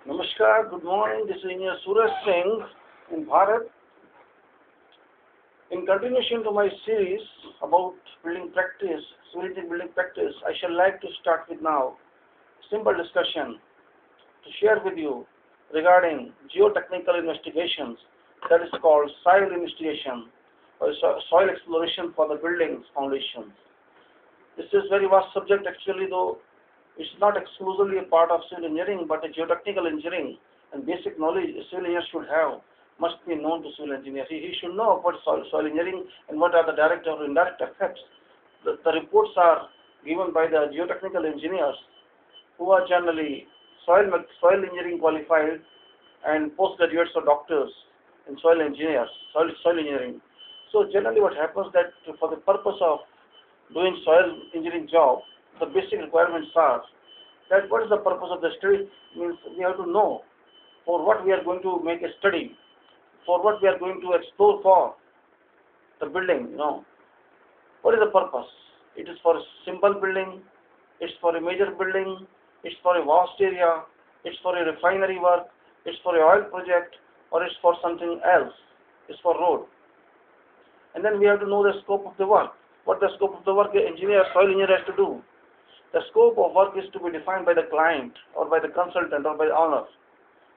Namaskar, good morning. This is Eng Suraj Singh in Bharat. In continuation to my series about building practice, civil engineering building practice, I shall like to start with now simple discussion to share with you regarding geotechnical investigations, that is called soil investigation or soil exploration for the buildings foundations. This is very vast subject actually, though it's not exclusively a part of civil engineering, but a geotechnical engineering and basic knowledge a civil engineer should have must be known to civil engineers. He should know what soil engineering and what are the direct or indirect effects. The reports are given by the geotechnical engineers who are generally soil engineering qualified and postgraduates or doctors in soil engineering. So generally what happens that for the purpose of doing soil engineering job, the basic requirements are that what is the purpose of the study, means we have to know for what we are going to make a study, for what we are going to explore for the building, What is the purpose? It is for a simple building, it's for a major building, it's for a vast area, it's for a refinery work, it's for a oil project, or it's for something else, it's for road. And then we have to know the scope of the work. What the scope of the work soil engineer has to do. The scope of work is to be defined by the client or by the consultant or by the owner.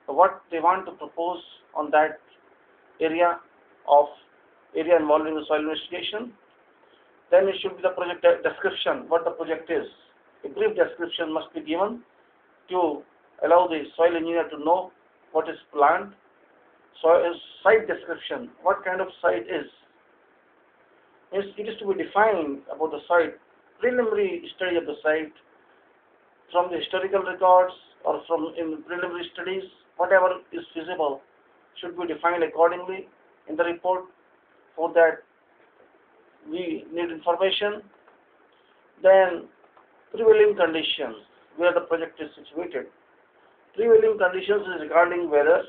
So what they want to propose on that area involving the soil investigation. Then it should be the project description, what the project is. A brief description must be given to allow the soil engineer to know what is planned. Site description, what kind of site is. It is to be defined about the site, preliminary study of the site, from the historical records or from in preliminary studies, whatever is feasible should be defined accordingly in the report. For that we need information. Then prevailing conditions, where the project is situated. Prevailing conditions is regarding weather,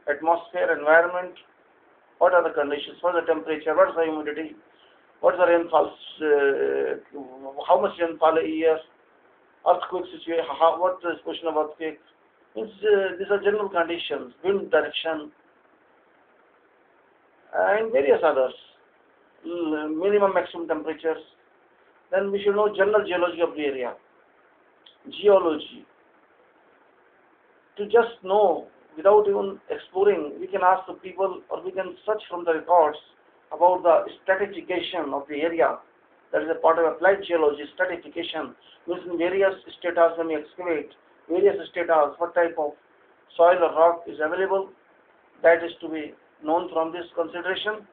atmosphere, environment. What are the conditions? What is the temperature? What is the humidity? What is the rainfall? How much rainfall a year? Earthquake situation. What is the question of earthquake? These are general conditions. Wind direction and various others. Minimum, maximum temperatures. Then we should know general geology of the area. Geology. To just know without even exploring, we can ask the people or we can search from the records about the stratification of the area. That is a part of applied geology. Stratification means in various strata when we excavate, various strata, what type of soil or rock is available. That is to be known from this consideration.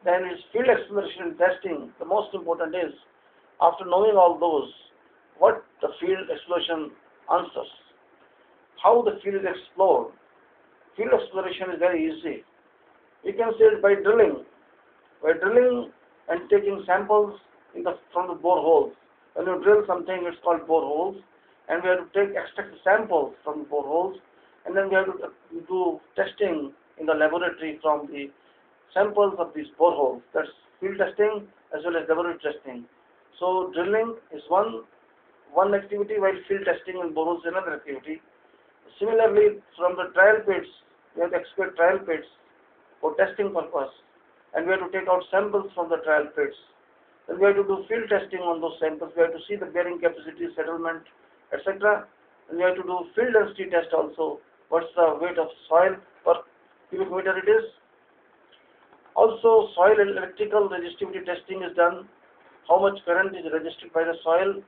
Then is field exploration and testing. The most important is, after knowing all those, what the field exploration answers. How the field is explored. Field exploration is very easy. We can say it by drilling. By drilling and taking samples from the boreholes. When you drill something, it's called boreholes. And we have to extract samples from the boreholes. And then we have to do testing in the laboratory from the samples of these boreholes. That's field testing as well as laboratory testing. So drilling is one activity, while field testing in boreholes is another activity. Similarly, from the trial pits, we have to excavate trial pits for testing purpose, and we have to take out samples from the trial pits. Then we have to do field testing on those samples. We have to see the bearing capacity, settlement, etc. And we have to do field density test also. What's the weight of soil per cubic meter it is. Also, soil and electrical resistivity testing is done. How much current is resisted by the soil.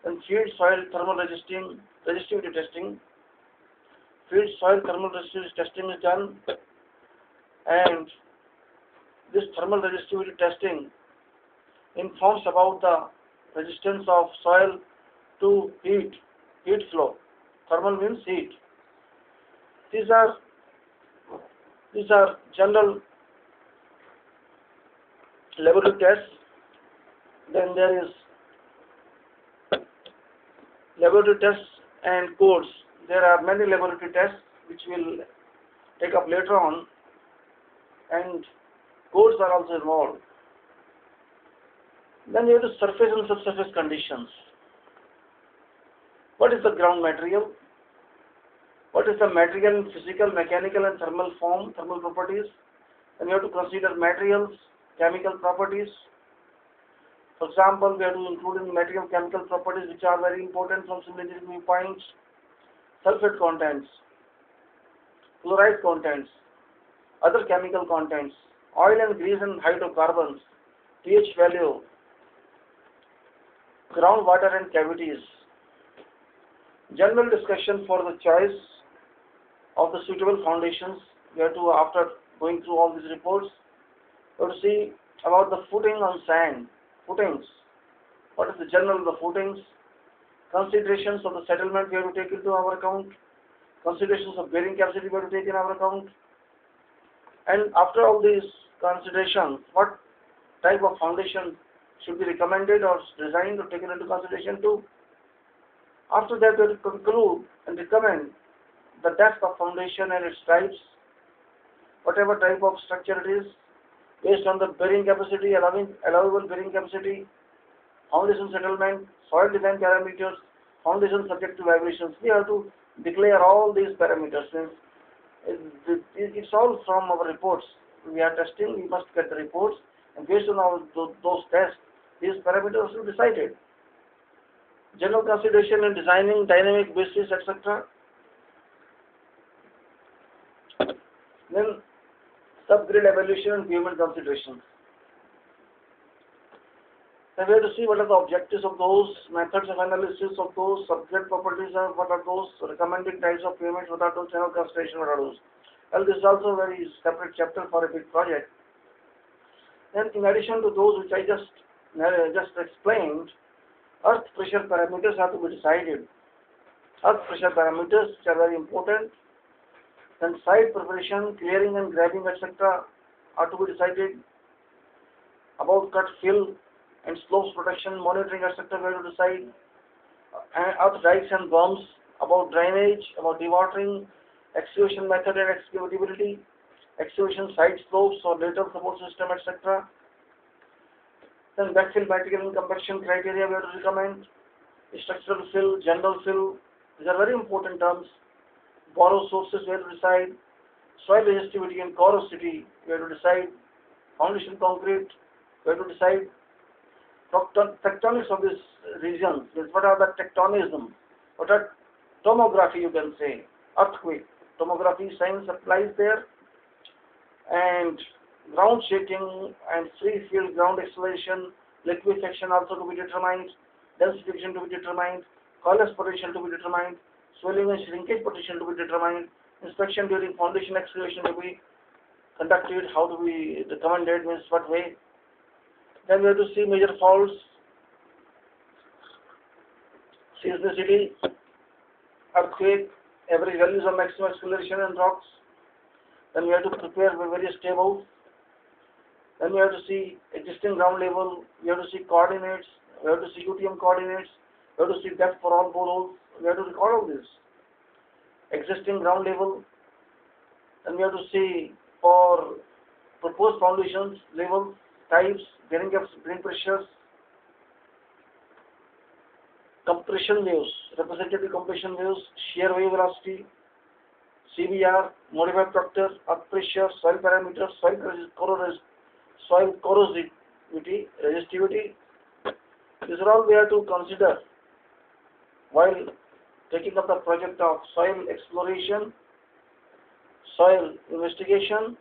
Then field soil thermal resistivity testing. Field soil thermal resistivity testing is done, and this thermal resistivity testing informs about the resistance of soil to heat flow. Thermal means heat. These are general laboratory tests. Then there is laboratory tests and codes. There are many laboratory tests which we'll take up later on, and codes are also involved. Then you have the surface and subsurface conditions. What is the ground material? What is the material, physical, mechanical and thermal form, thermal properties? Then we have to consider materials, chemical properties. For example, we have to include in material chemical properties which are very important from similarity viewpoints: sulfate contents, chloride contents, other chemical contents, oil and grease and hydrocarbons, pH value, groundwater and cavities. General discussion for the choice of the suitable foundations. We have to, after going through all these reports, we have to see about the footing on sand, footings. What is the general of the footings? Considerations of the settlement we have to take into our account. Considerations of bearing capacity we have to take in our account. And after all these considerations, what type of foundation should be recommended or designed or taken into consideration too? After that, we have to conclude and recommend the depth of foundation and its types, whatever type of structure it is, based on the bearing capacity, allowable bearing capacity, foundation settlement, soil design parameters, foundation subject to vibrations. We have to declare all these parameters. It's all from our reports. We are testing, we must get the reports, and based on all those tests, these parameters will be decided. General consideration in designing dynamic basis, etc. Then subgrade evaluation and payment considerations. Then we have to see what are the objectives of those, methods of analysis of those, subgrade properties are what are those, recommended types of payments, what are those, general consideration, what are those. Well, this is also a very separate chapter for a big project. Then in addition to those which I just explained, earth pressure parameters have to be decided. Earth pressure parameters which are very important. Then site preparation, clearing and grading, etc. are to be decided. About cut, fill and slopes protection, monitoring, etc. we have to decide. Earth dikes and berms, about drainage, about dewatering, excavation method and excavability, excavation site slopes or lateral support system, etc. Then backfill, material and compaction criteria we have to recommend. Structural fill, general fill, these are very important terms. Borrow sources we have to decide. Soil resistivity and corrosivity we have to decide. Foundation concrete we have to decide. Tectonics of this region, what are the tectonism, what are tomography you can say, earthquake, tomography science applies there, and ground shaking and free field ground acceleration, liquefaction also to be determined, densification to be determined, coalesce potential to be determined, swelling and shrinkage potential to be determined, inspection during foundation excavation to be conducted, how to be recommended, means what way. Then we have to see major faults, seismicity, earthquake, average values of maximum acceleration in rocks. Then we have to prepare various tables. Then we have to see existing ground level, we have to see coordinates, we have to see UTM coordinates, we have to see depth for all boreholes, we have to record all this. Existing ground level, then we have to see for proposed foundations, levels, types, bearing gaps, bearing pressures, compression waves, representative compression waves, shear wave velocity, CBR, modified proctor, earth pressure, soil parameters, soil corrosivity, resistivity. These are all we have to consider while taking up the project of soil exploration, soil investigation.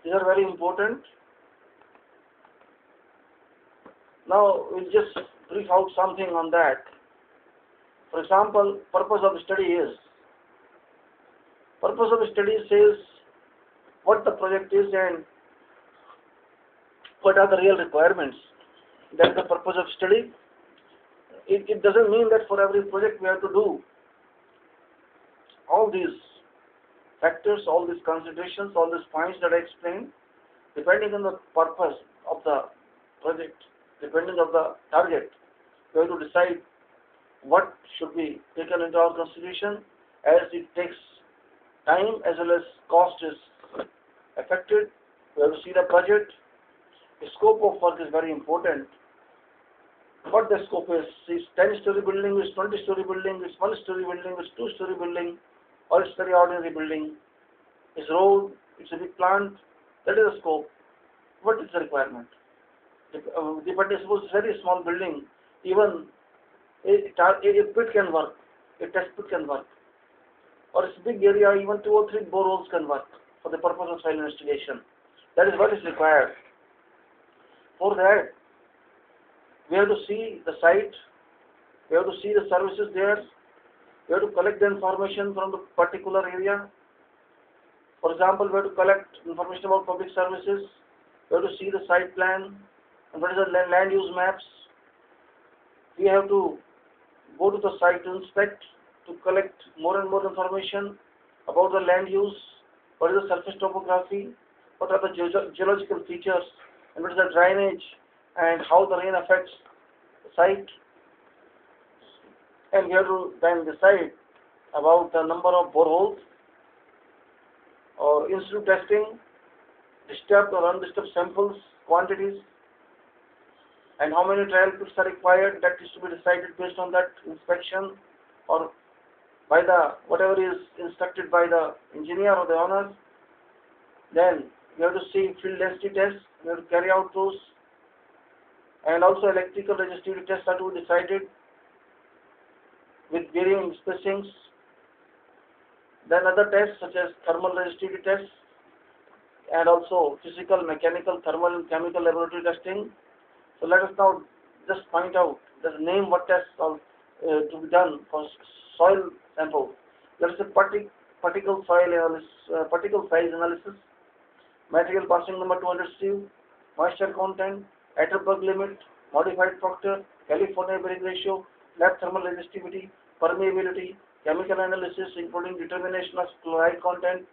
These are very important. Now we'll just brief out something on that. For example, purpose of study says what the project is and what are the real requirements. That's the purpose of study. It doesn't mean that for every project we have to do all these factors, all these considerations, all these points that I explained. Depending on the purpose of the project, depending on the target, we have to decide what should be taken into our consideration, as it takes time as well as cost is affected. We have to see the budget. The scope of work is very important. What the scope is 10-story building, is 20-story building, is 1-story building, is 2-story building. or it's very ordinary building, it's road, it's a big plant, that is the scope. What is the requirement? But suppose it's a very small building, even a pit can work, a test pit can work, or it's a big area, even 2 or 3 boreholes can work for the purpose of soil investigation. That is what is required. For that, we have to see the site, we have to see the services there, we have to collect the information from the particular area. For example, we have to collect information about public services, we have to see the site plan, and what is the land use maps. We have to go to the site to inspect, to collect more and more information about the land use, what is the surface topography, what are the geological features, and what is the drainage, and how the rain affects the site. And we have to then decide about the number of boreholes or in-situ testing, disturbed or undisturbed samples, quantities, and how many trial pits are required. That is to be decided based on that inspection or by the whatever is instructed by the engineer or the owner. Then we have to see field density tests, we have to carry out those, and also electrical resistivity tests are to be decided with varying spacings. Then other tests such as thermal resistivity tests and also physical, mechanical, thermal and chemical laboratory testing. So let us now just point out the name what tests are to be done for soil sample. Let us say particle soil analysis, particle size analysis, material passing number 200 sieve, moisture content, Atterberg limit, modified factor, California bearing ratio, lab thermal resistivity, permeability, chemical analysis including determination of chloride content,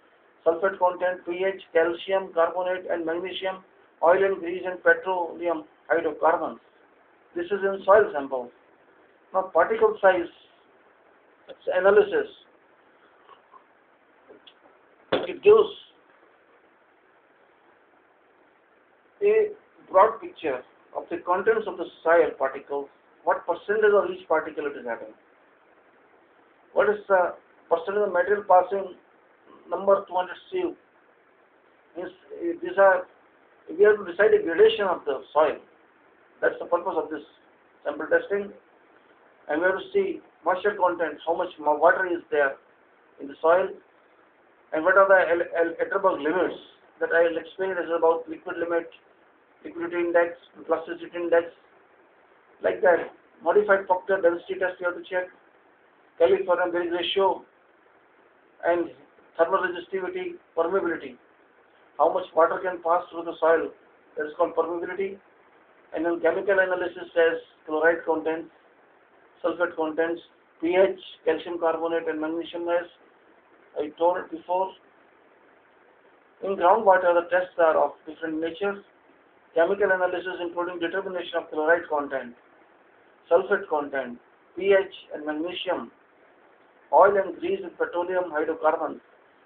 sulfate content, pH, calcium, carbonate and magnesium, oil and grease and petroleum hydrocarbons. This is in soil sample. Now particle size analysis, it gives a broad picture of the contents of the soil particles, what percentage of each particle it is having. What is the percentage of material passing number 200 sieve? We have to decide a gradation of the soil. That's the purpose of this sample testing. And we have to see moisture content, how much water is there in the soil, and what are the Atterberg limits that I will explain. This is about liquid limit, liquidity index, plasticity index, like that. Modified factor density test you have to check, California bearing ratio, and thermal resistivity, permeability. How much water can pass through the soil, that is called permeability. And then chemical analysis as chloride contents, sulfate contents, pH, calcium carbonate and magnesium, as I told before. In groundwater, the tests are of different natures. Chemical analysis including determination of chloride content, sulfate content, pH and magnesium, oil and grease and petroleum hydrocarbons.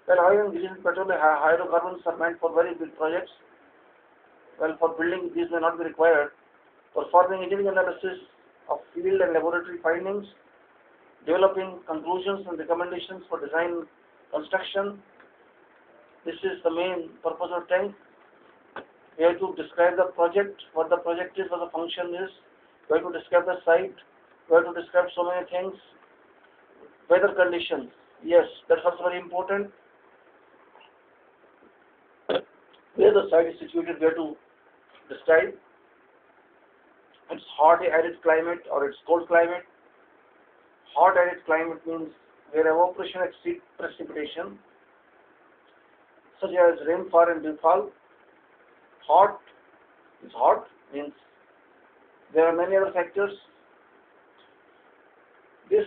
Well, oil and grease and petroleum hydrocarbons are meant for very big projects. Well, for building, these may not be required. Performing engineering analysis of field and laboratory findings, developing conclusions and recommendations for design construction. This is the main purpose of tank. We have to describe the project, what the project is, what the function is. We have to describe the site. We have to describe so many things. Weather conditions, yes, that's also very important. Where the site is situated, we have to describe. It's hot arid climate or it's cold climate. Hot arid climate means where evaporation exceeds precipitation, such as rainfall and dew-fall. Hot is hot means there are many other factors. This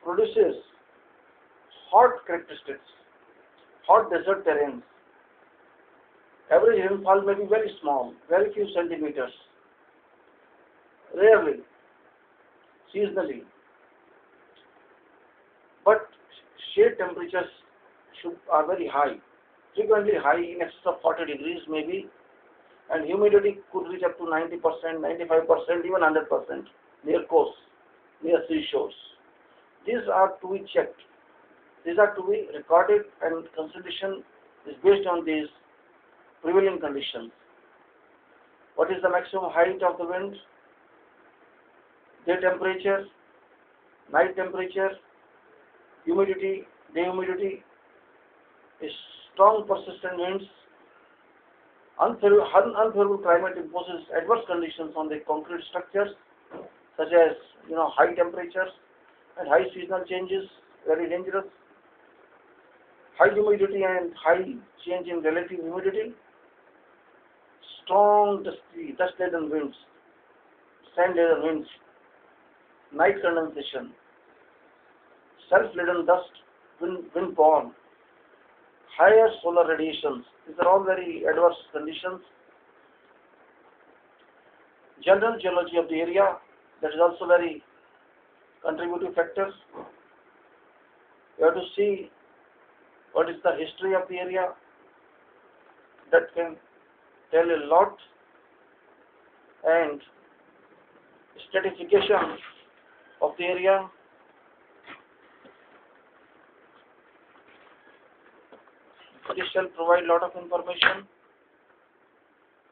produces hot characteristics, hot desert terrains. Average rainfall may be very small, very few centimeters, rarely, seasonally. But shade temperatures are very high, frequently high in excess of 40 degrees maybe, and humidity could reach up to 90%, 95%, even 100% near coasts, near seashores. These are to be checked. These are to be recorded, and consideration is based on these prevailing conditions. What is the maximum height of the wind, day temperature, night temperature, humidity, day humidity, is strong persistent winds, unfavorable climate imposes adverse conditions on the concrete structures, such as high temperatures and high seasonal changes, very dangerous, high humidity and high change in relative humidity, strong dust-laden winds, sand-laden winds, night condensation, self-laden dust, wind-borne, higher solar radiations. These are all very adverse conditions. General geology of the area, that is also very contributing factors. You have to see what is the history of the area. That can tell a lot. And stratification of the area. This shall provide lot of information.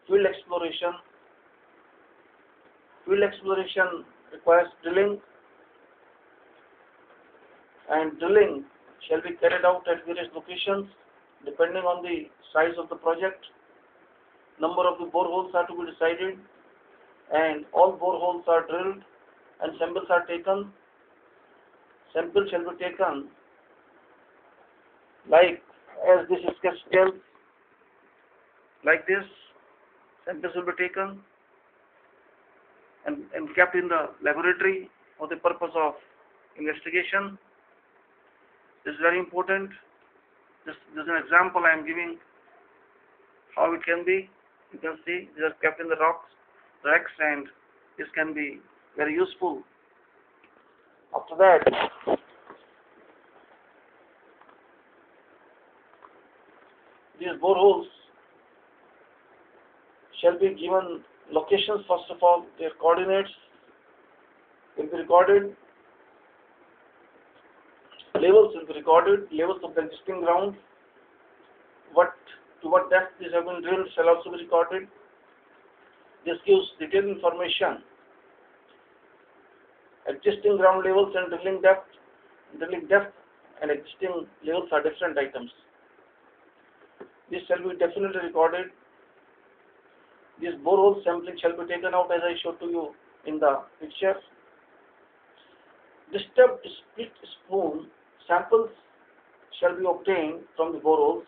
Field exploration. Field exploration requires drilling, and drilling shall be carried out at various locations depending on the size of the project. Number of the boreholes are to be decided, and all boreholes are drilled and samples are taken. Samples shall be taken like as this sketch tells, like this. Samples will be taken and kept in the laboratory for the purpose of investigation. This is very important. This is an example I am giving how it can be. You can see these are kept in the racks, and this can be very useful. After that, these boreholes shall be given locations. First of all, their coordinates will be recorded. Levels will be recorded. Levels of the existing ground. To what depth these have been drilled shall also be recorded. This gives detailed information. Existing ground levels and drilling depth and existing levels are different items. This shall be definitely recorded. This borehole sampling shall be taken out as I showed to you in the picture. Disturbed split spoon samples shall be obtained from the boreholes.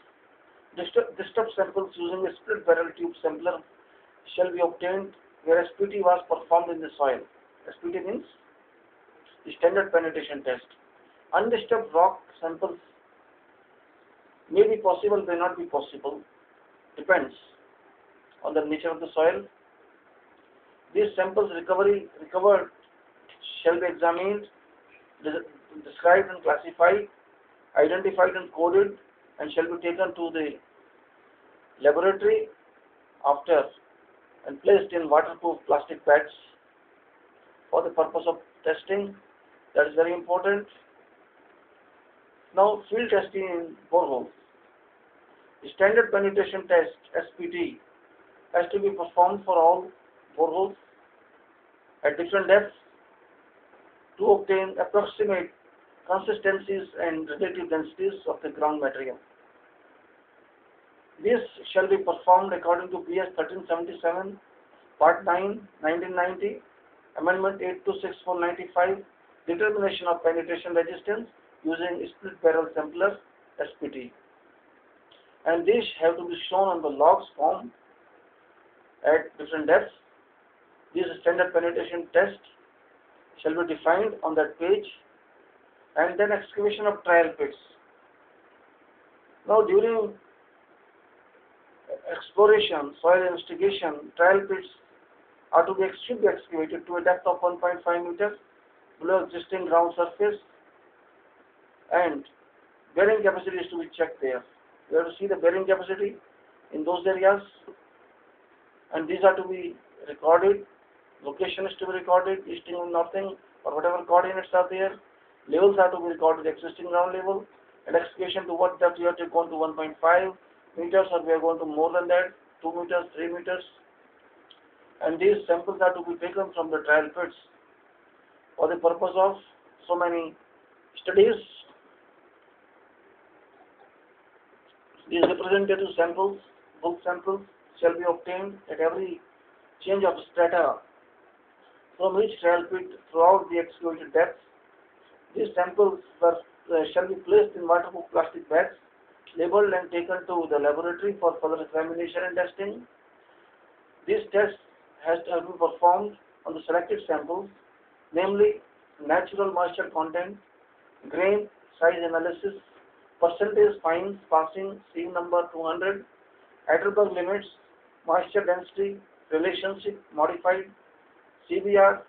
Disturbed samples using a split barrel tube sampler shall be obtained where SPT was performed in the soil. SPT means the standard penetration test. Undisturbed rock samples may be possible, may not be possible. Depends on the nature of the soil. These samples recovered shall be examined, described and classified, identified and coded, and shall be taken to the laboratory after and placed in waterproof plastic bags for the purpose of testing. That is very important. Now, field testing in boreholes. The standard penetration test (SPT) has to be performed for all boreholes at different depths to obtain approximate consistencies and relative densities of the ground material. This shall be performed according to BS 1377, Part 9, 1990, Amendment 8264/95, Determination of Penetration Resistance using Split Barrel Sampler (SPT). And these have to be shown on the logs form at different depths. This standard penetration test shall be defined on that page, and then excavation of trial pits. Now, during exploration, soil investigation, trial pits should be excavated to a depth of 1.5 meters below existing ground surface, and bearing capacity is to be checked there. You have to see the bearing capacity in those areas, and these are to be recorded. Location is to be recorded, easting, northing, or whatever coordinates are there. Levels are to be recorded, existing ground level, and excavation to what depth we have to go to 1.5 meters, or we are going to more than that, 2 meters, 3 meters. And these samples are to be taken from the trial pits for the purpose of so many studies. These representative samples, bulk samples, shall be obtained at every change of strata from each trial pit throughout the excavated depth. These samples shall be placed in waterproof plastic bags, labeled and taken to the laboratory for further examination and testing. These tests have to be performed on the selected samples, namely natural moisture content, grain size analysis, percentage fines passing sieve number 200, Heidelberg limits, moisture density, relationship modified, CBR,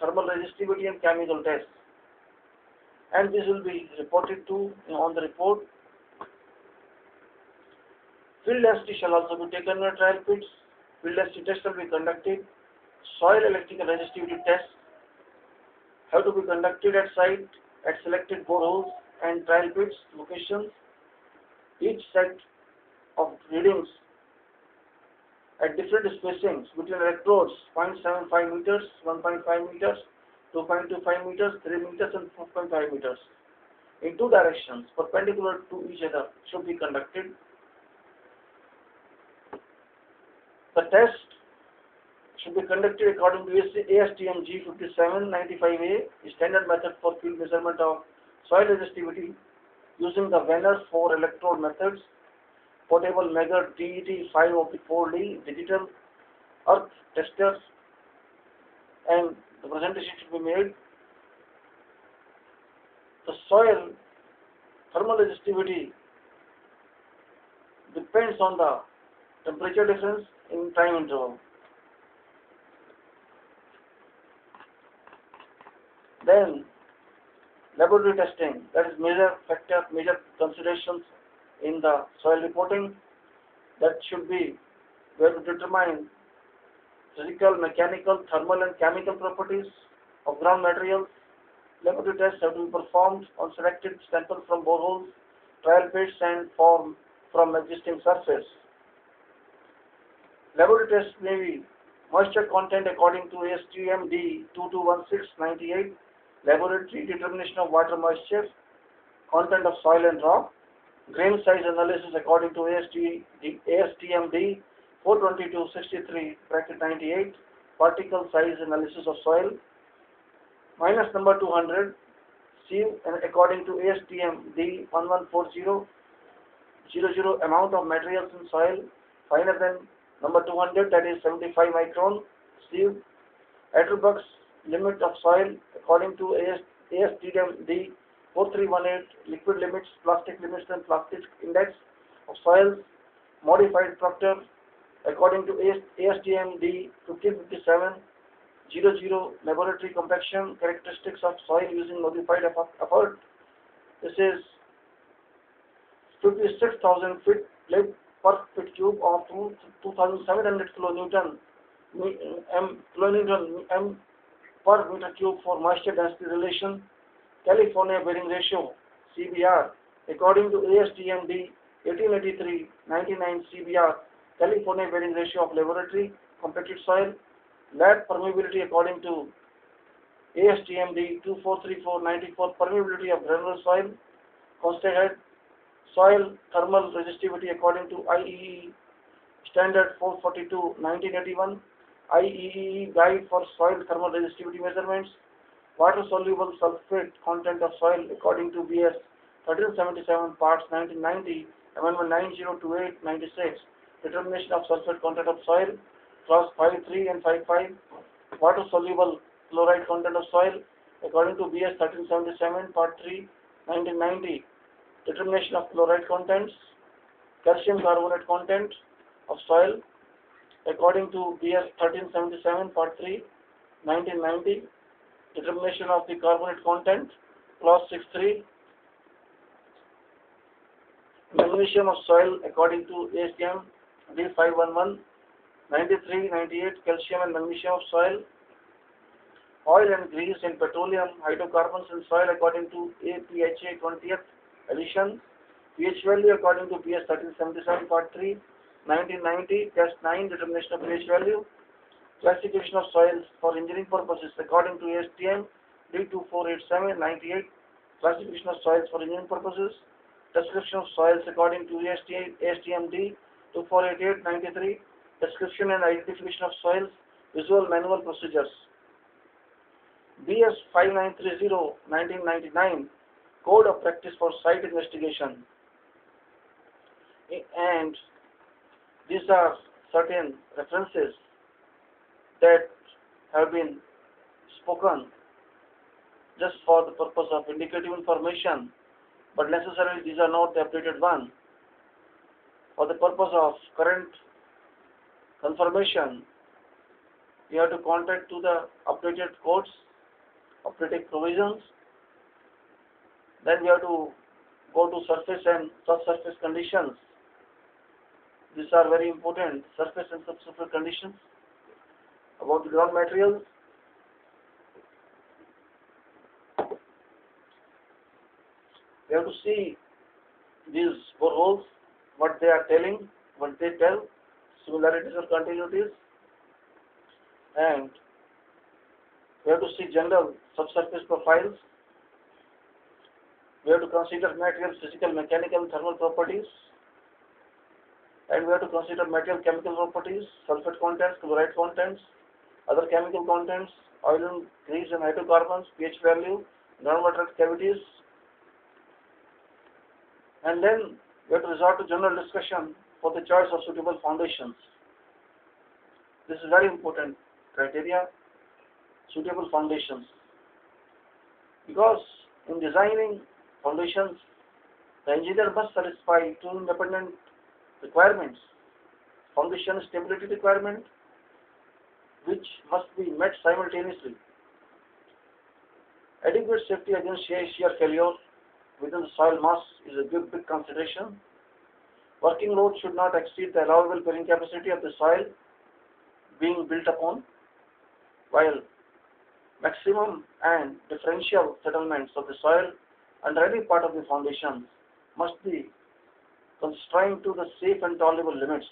thermal resistivity and chemical tests. And this will be reported to on the report. Field density shall also be taken in the trial pits. Field density tests will be conducted. Soil electrical resistivity tests have to be conducted at site at selected boreholes and trial pits locations. Each set of readings at different spacings between electrodes 0.75 meters, 1.5 meters, 2.25 meters, 3 meters and 4.5 meters in two directions perpendicular to each other should be conducted. The test should be conducted according to ASTM G5795A, standard method for field measurement of soil resistivity using the Venner 4 electrode methods, portable Megger DET 5 of the 4D, digital earth testers, and the presentation should be made. The soil thermal resistivity depends on the temperature difference in time interval. Then laboratory testing, that is major factor, major considerations in the soil reporting, that should be where to determine physical, mechanical, thermal and chemical properties of ground materials. Laboratory tests have to be performed on selected samples from boreholes, trial pits and from existing surface. Laboratory tests may be moisture content according to ASTM D221698, laboratory determination of water moisture, content of soil and rock, grain size analysis according to ASTM D42263 (98), particle size analysis of soil, minus number 200, sieve and according to ASTM D114000, amount of materials in soil finer than number 200, that is 75 micron, sieve, Heidelberg's limit of soil according to ASTM D4318, liquid limits, plastic limits and plastic index of soils, modified Proctor according to ASTM D1557, laboratory compaction characteristics of soil using modified effort. This is 56,000 feet per foot cube of 2,700 kilonewton m per meter cube for moisture density relation, California bearing ratio CBR according to ASTM D 1883-99 CBR, California bearing ratio of laboratory compacted soil, lab permeability according to ASTM D 2434-94 permeability of granular soil, constant head, soil thermal resistivity according to IEE standard 442-1981, IEEE guide for soil thermal resistivity measurements, water soluble sulfate content of soil according to BS 1377 parts 1990, amendment 9028-96, determination of sulfate content of soil, clause 5.3 and 5.5, water soluble chloride content of soil according to BS 1377 part 3 1990, determination of chloride contents, calcium carbonate content of soil according to BS 1377 part 3 1990, determination of the carbonate content, clause 6.3, magnesium of soil according to ASTM D511 93-98, calcium and magnesium of soil, oil and grease and petroleum hydrocarbons in soil according to APHA 20th Addition, pH value according to PS 1377 Part 3, 1990, Test 9, determination of pH value. Classification of soils for engineering purposes according to ASTM D2487-98. Classification of soils for engineering purposes. Description of soils according to ASTM D2488-93. Description and identification of soils. Visual manual procedures. BS 5930-1999. Code of practice for site investigation. And these are certain references that have been spoken just for the purpose of indicative information, but necessarily these are not the updated one. For the purpose of current confirmation, we have to contact to the updated codes, updated provisions. Then we have to go to surface and subsurface conditions. These are very important, surface and subsurface conditions. About the ground materials, we have to see these boreholes, what they are telling, what they tell, similarities or continuities, and we have to see general subsurface profiles. We have to consider material physical, mechanical, thermal properties, and we have to consider material chemical properties, sulfate contents, chloride contents, other chemical contents, oil and grease and hydrocarbons, pH value, groundwater cavities, and then we have to resort to general discussion for the choice of suitable foundations. This is very important criteria, suitable foundations, because in designing foundations, the engineer must satisfy two independent requirements: foundation stability requirement, which must be met simultaneously. Adequate safety against shear failure within the soil mass is a big consideration. Working load should not exceed the allowable bearing capacity of the soil being built upon, while maximum and differential settlements of the soil under any part of the foundation must be constrained to the safe and tolerable limits.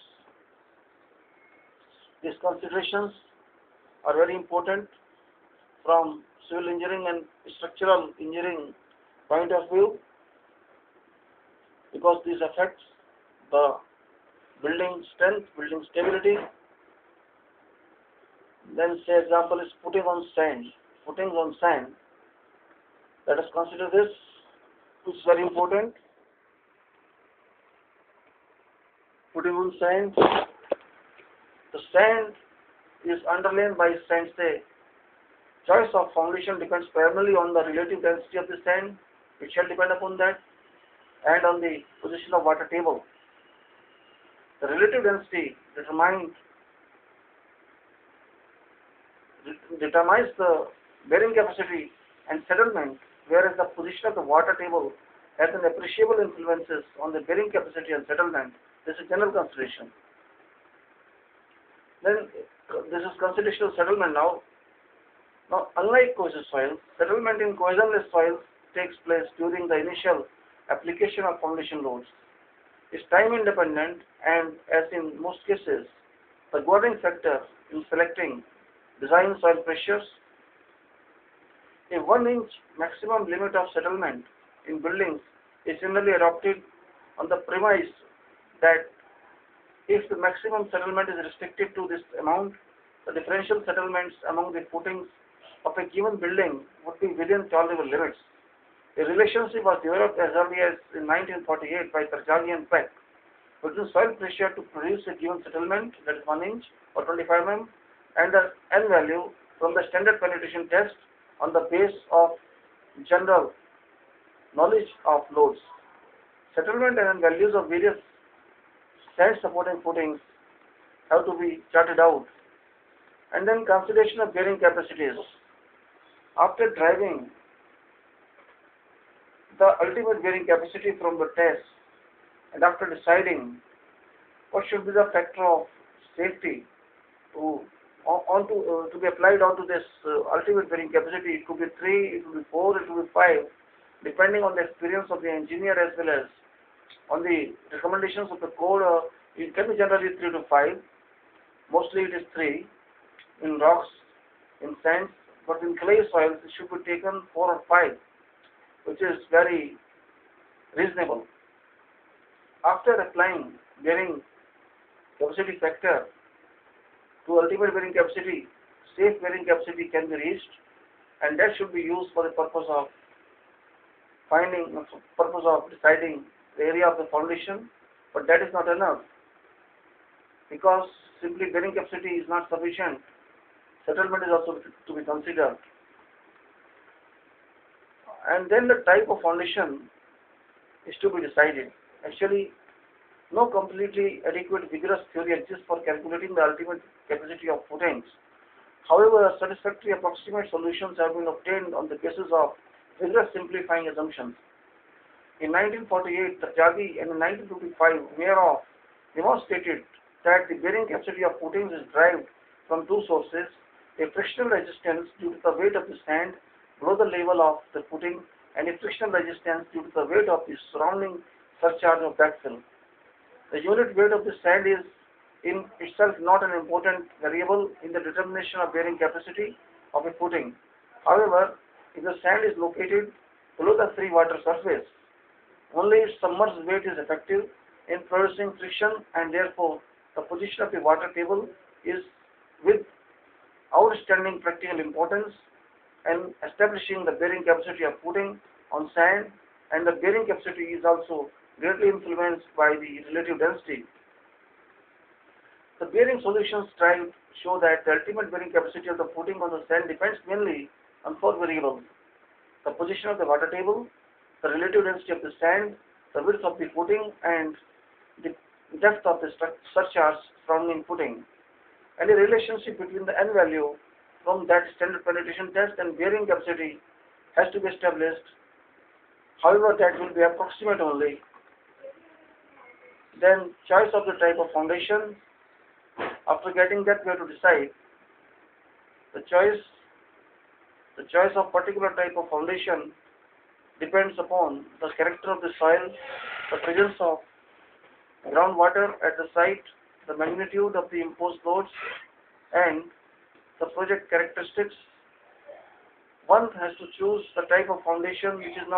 These considerations are very important from civil engineering and structural engineering point of view, because these affects the building strength, building stability. Then say example is putting on sand. Putting on sand. Let us consider this, which is very important. Putting on sand. The sand is underlain by sand. Say, choice of foundation depends primarily on the relative density of the sand, which shall depend upon that, and on the position of water table. The relative density determines the bearing capacity and settlement, whereas the position of the water table has an appreciable influences on the bearing capacity and settlement. This is general consideration. Then this is consideration of settlement now. Now, unlike cohesive soils, settlement in cohesionless soils takes place during the initial application of foundation loads. It's time independent, and as in most cases, the governing factor in selecting design soil pressures. A 1-inch maximum limit of settlement in buildings is generally adopted on the premise that if the maximum settlement is restricted to this amount, the differential settlements among the footings of a given building would be within tolerable limits. A relationship was developed as early as in 1948 by Tarjani and Peck between soil pressure to produce a given settlement, that is 1 inch or 25 mm, and the N value from the standard penetration test on the base of general knowledge of loads. Settlement and values of various sand supporting footings have to be charted out. And then consideration of bearing capacities. After driving the ultimate bearing capacity from the test, and after deciding what should be the factor of safety to be applied onto this ultimate bearing capacity, it could be 3, it could be 4, it could be 5. depending on the experience of the engineer as well as on the recommendations of the code, it can be generally 3 to 5. Mostly it is 3 in rocks, in sands, but in clay soils it should be taken 4 or 5, which is very reasonable. After applying bearing capacity factor to ultimate bearing capacity, safe bearing capacity can be reached, and that should be used for the purpose of deciding the area of the foundation. But that is not enough, because simply bearing capacity is not sufficient. Settlement is also to be considered. And then the type of foundation is to be decided. Actually, no completely adequate vigorous theory exists for calculating the ultimate capacity of footings. However, satisfactory approximate solutions have been obtained on the basis of vigorous simplifying assumptions. In 1948, Tajagi and in 1955, Mayerhoff demonstrated that the bearing capacity of footings is derived from two sources: a frictional resistance due to the weight of the sand below the level of the footing, and a frictional resistance due to the weight of the surrounding surcharge of backfill. The unit weight of the sand is in itself not an important variable in the determination of bearing capacity of a footing. However, if the sand is located below the free water surface, only its submerged weight is effective in producing friction, and therefore the position of the water table is with outstanding practical importance in establishing the bearing capacity of footing on sand, and the bearing capacity is also greatly influenced by the relative density. The bearing solutions tried show that the ultimate bearing capacity of the footing on the sand depends mainly on 4 variables: the position of the water table, the relative density of the sand, the width of the footing, and the depth of the surcharge surrounding footing. And a relationship between the n value from that standard penetration test and bearing capacity has to be established. However, that will be approximate only. Then choice of the type of foundation. After getting that, we have to decide the choice of particular type of foundation depends upon the character of the soil, the presence of groundwater at the site, the magnitude of the imposed loads, and the project characteristics. One has to choose the type of foundation which is not